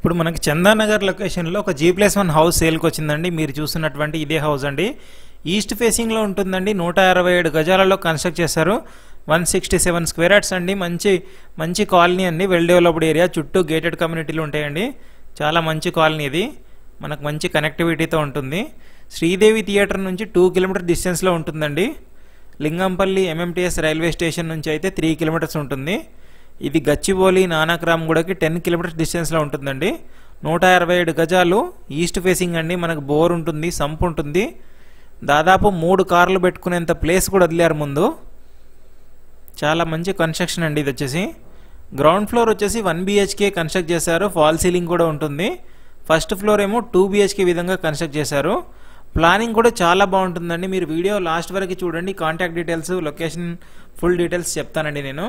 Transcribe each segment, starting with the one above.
ఇప్పుడు మనకి చందానగర్ లొకేషన్లో ఒక G+1 హౌస్ సేల్కి వచ్చిందండి. మీరు చూస్తున్నటువంటి ఇదే హౌస్ అండి. ఈస్ట్ ఫేసింగ్లో ఉంటుందండి. 167 గజాలలో కన్స్ట్రక్ట్ చేశారు. 167 స్క్వేర్ యార్డ్స్ అండి. మంచి కాలనీ అండి. వెల్ డెవలప్డ్ ఏరియా, చుట్టూ గేటెడ్ కమ్యూనిటీలు ఉంటాయండి. చాలా మంచి కాలనీ ఇది. మనకు మంచి కనెక్టివిటీతో ఉంటుంది. శ్రీదేవి థియేటర్ నుంచి 2 కిలోమీటర్ డిస్టెన్స్లో ఉంటుందండి. లింగంపల్లి MMTS రైల్వే స్టేషన్ నుంచి అయితే 3 కిలోమీటర్స్ ఉంటుంది. ఇది గచ్చిబౌలి నానక్రామ్గూడకి 10 కిలోమీటర్స్ డిస్టెన్స్లో ఉంటుందండి. 167 గజాలు ఈస్ట్ ఫేసింగ్ అండి. మనకు బోర్ ఉంటుంది, సంప్ ఉంటుంది. దాదాపు 3 కార్లు పెట్టుకునేంత ప్లేస్ కూడా వదిలేరు ముందు. చాలా మంచి కన్స్ట్రక్షన్ అండి. ఇది వచ్చేసి గ్రౌండ్ ఫ్లోర్ వచ్చేసి 1 BHK కన్స్ట్రక్ట్ చేశారు. ఫాల్ సీలింగ్ కూడా ఉంటుంది. ఫస్ట్ ఫ్లోర్ ఏమో 2 BHK విధంగా కన్స్ట్రక్ట్ చేశారు. ప్లానింగ్ కూడా చాలా బాగుంటుందండి. మీరు వీడియో లాస్ట్ వరకు చూడండి. Contact details, location, full details చెప్తానండి నేను.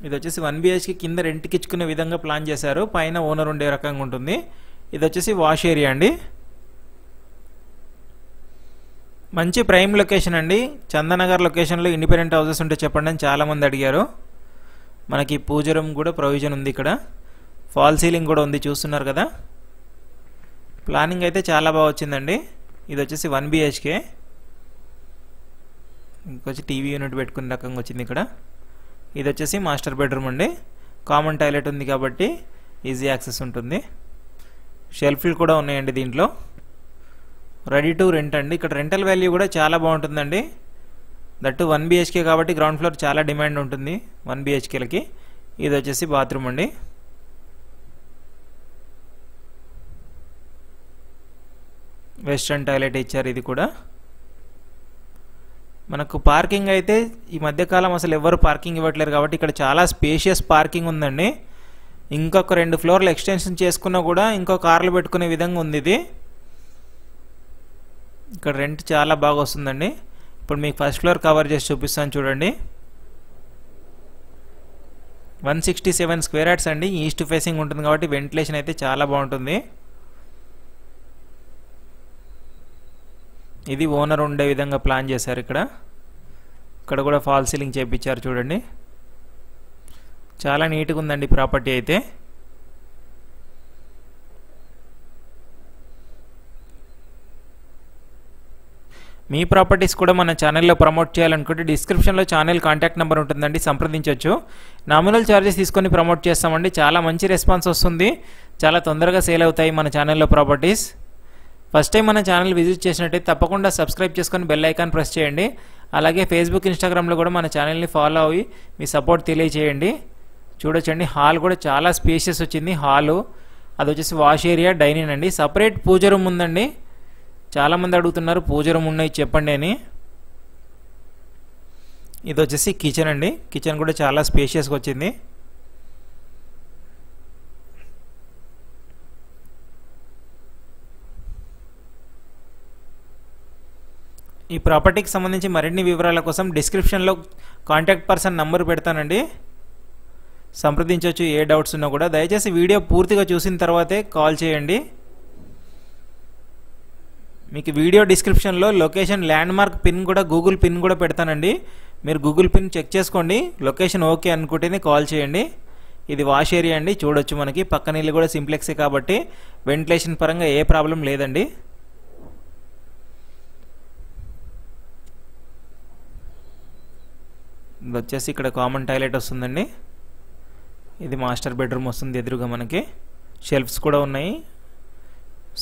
ఇది వచ్చేసి 1 BHK కింద రెంట్కి ఇచ్చుకునే విధంగా ప్లాన్ చేశారు. పైన ఓనర్ ఉండే రకంగా ఉంటుంది. ఇది వచ్చేసి వాష్ ఏరియా అండి. మంచి ప్రైమ్ లొకేషన్ అండి. చందానగర్ లొకేషన్లో ఇండిపెండెంట్ హౌసెస్ ఉంటే చెప్పండి అని చాలామంది అడిగారు. మనకి పూజ రూమ్ కూడా ప్రొవిజన్ ఉంది. ఇక్కడ ఫాల్ సీలింగ్ కూడా ఉంది, చూస్తున్నారు కదా. ప్లానింగ్ అయితే చాలా బాగా వచ్చిందండి. ఇది వచ్చేసి 1 BHK. ఇంకొచ్చి టీవీ యూనిట్ పెట్టుకునే రకంగా వచ్చింది ఇక్కడ. ఇది వచ్చేసి మాస్టర్ బెడ్రూమ్ అండి. కామన్ టాయిలెట్ ఉంది కాబట్టి ఈజీ యాక్సెస్ ఉంటుంది. షెల్ఫ్లు కూడా ఉన్నాయండి దీంట్లో. రెడీ టు రెంట్ అండి. ఇక్కడ రెంటల్ వాల్యూ కూడా చాలా బాగుంటుందండి. దట్టు 1 BHK కాబట్టి గ్రౌండ్ ఫ్లోర్ చాలా డిమాండ్ ఉంటుంది 1 BHKలకి. ఇది వచ్చేసి బాత్రూమ్ అండి. వెస్ట్రన్ టాయిలెట్ ఇచ్చారు. ఇది కూడా మనకు పార్కింగ్ అయితే ఈ మధ్యకాలం అసలు ఎవరు పార్కింగ్ ఇవ్వట్లేరు కాబట్టి ఇక్కడ చాలా స్పేషియస్ పార్కింగ్ ఉందండి. ఇంకొక 2 ఫ్లోర్లు ఎక్స్టెన్షన్ చేసుకున్నా కూడా ఇంకో కార్లు పెట్టుకునే విధంగా ఉంది ఇది. ఇక్కడ రెంట్ చాలా బాగా వస్తుందండి. ఇప్పుడు మీకు ఫస్ట్ ఫ్లోర్ కవర్ చేసి చూపిస్తాను చూడండి. 167 స్క్వేర్ యార్డ్స్ అండి. ఈస్ట్ ఫేసింగ్ ఉంటుంది కాబట్టి వెంటిలేషన్ అయితే చాలా బాగుంటుంది. ఇది ఓనర్ ఉండే విధంగా ప్లాన్ చేశారు. ఇక్కడ కూడా ఫాల్ సీలింగ్ చేయించారు చూడండి. చాలా నీట్గా ఉందండి ప్రాపర్టీ అయితే. మీ ప్రాపర్టీస్ కూడా మన ఛానల్లో ప్రమోట్ చేయాలనుకుంటే డిస్క్రిప్షన్లో ఛానల్ కాంటాక్ట్ నెంబర్ ఉంటుందండి, సంప్రదించవచ్చు. నామినల్ ఛార్జెస్ తీసుకొని ప్రమోట్ చేస్తామండి. చాలా మంచి రెస్పాన్స్ వస్తుంది. చాలా తొందరగా సేల్ అవుతాయి మన ఛానల్లో ప్రాపర్టీస్. ఫస్ట్ టైం మన ఛానల్ విజిట్ చేసినట్టయితే తప్పకుండా సబ్స్క్రైబ్ చేసుకొని బెల్ ఐకాన్ ప్రెస్ చేయండి. అలాగే ఫేస్బుక్, ఇన్స్టాగ్రామ్లో కూడా మన ఛానల్ని ఫాలో అయ్యి మీ సపోర్ట్ తెలియచేయండి. చూడొచ్చండి, హాల్ కూడా చాలా స్పేషియస్ వచ్చింది. హాలు అది వచ్చేసి వాష్ ఏరియా, డైనింగ్ అండి. సపరేట్ పూజ రూమ్ ఉందండి. చాలామంది అడుగుతున్నారు పూజ రూమ్ ఉన్నాయి చెప్పండి అని. ఇది వచ్చేసి కిచెన్ అండి. కిచెన్ కూడా చాలా స్పేషియస్గా వచ్చింది. ఈ ప్రాపర్టీకి సంబంధించి మరిన్ని వివరాల కోసం డిస్క్రిప్షన్లో కాంటాక్ట్ పర్సన్ నంబర్ పెడతానండి, సంప్రదించవచ్చు ఏ డౌట్స్ ఉన్నా కూడా. దయచేసి వీడియో పూర్తిగా చూసిన తర్వాతే కాల్ చేయండి. మీకు వీడియో డిస్క్రిప్షన్లో లొకేషన్, ల్యాండ్ మార్క్ పిన్ కూడా, గూగుల్ పిన్ కూడా పెడతానండి. మీరు గూగుల్ పిన్ చెక్ చేసుకోండి. లొకేషన్ ఓకే అనుకుంటేనే కాల్ చేయండి. ఇది వాష్ ఏరియా అండి. చూడొచ్చు మనకి పక్కన ఇల్లు కూడా సింప్లెక్సే కాబట్టి వెంటిలేషన్ పరంగా ఏ ప్రాబ్లం లేదండి. ఇది వచ్చేసి ఇక్కడ కామన్ టాయిలెట్ వస్తుందండి. ఇది మాస్టర్ బెడ్రూమ్ వస్తుంది. ఎదురుగా మనకి షెల్ఫ్స్ కూడా ఉన్నాయి.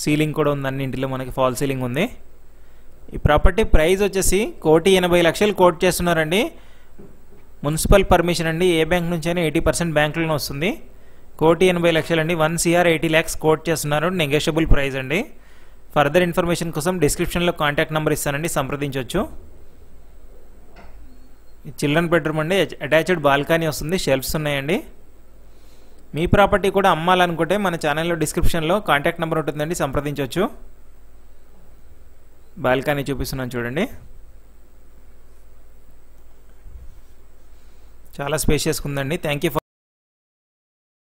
సీలింగ్ కూడా ఉంది. అన్నింటిలో మనకి ఫాల్ సీలింగ్ ఉంది. ఈ ప్రాపర్టీ ప్రైస్ వచ్చేసి 1,80,00,000 కోట్ చేస్తున్నారండి. మున్సిపల్ పర్మిషన్ అండి. ఏ బ్యాంక్ నుంచి అయినా 80% బ్యాంకులోనే వస్తుంది. 1,80,00,000 అండి. 1 CR 80 lakhs కోట్ చేస్తున్నారు. నెగోషియబుల్ ప్రైస్ అండి. ఫర్దర్ ఇన్ఫర్మేషన్ కోసం డిస్క్రిప్షన్లో కాంటాక్ట్ నెంబర్ ఇస్తానండి, సంప్రదించవచ్చు. చిల్డ్రన్ బెడ్రూమ్ అండి. అటాచ్డ్ బాల్కనీ వస్తుంది. షెల్ఫ్స్ ఉన్నాయండి. మీ ప్రాపర్టీ కూడా అమ్మాలనుకుంటే మన ఛానల్లో డిస్క్రిప్షన్లో కాంటాక్ట్ నెంబర్ ఉంటుందండి, సంప్రదించవచ్చు. బాల్కనీ చూపిస్తున్నాను చూడండి. చాలా స్పేషియస్గా ఉందండి. Thank you.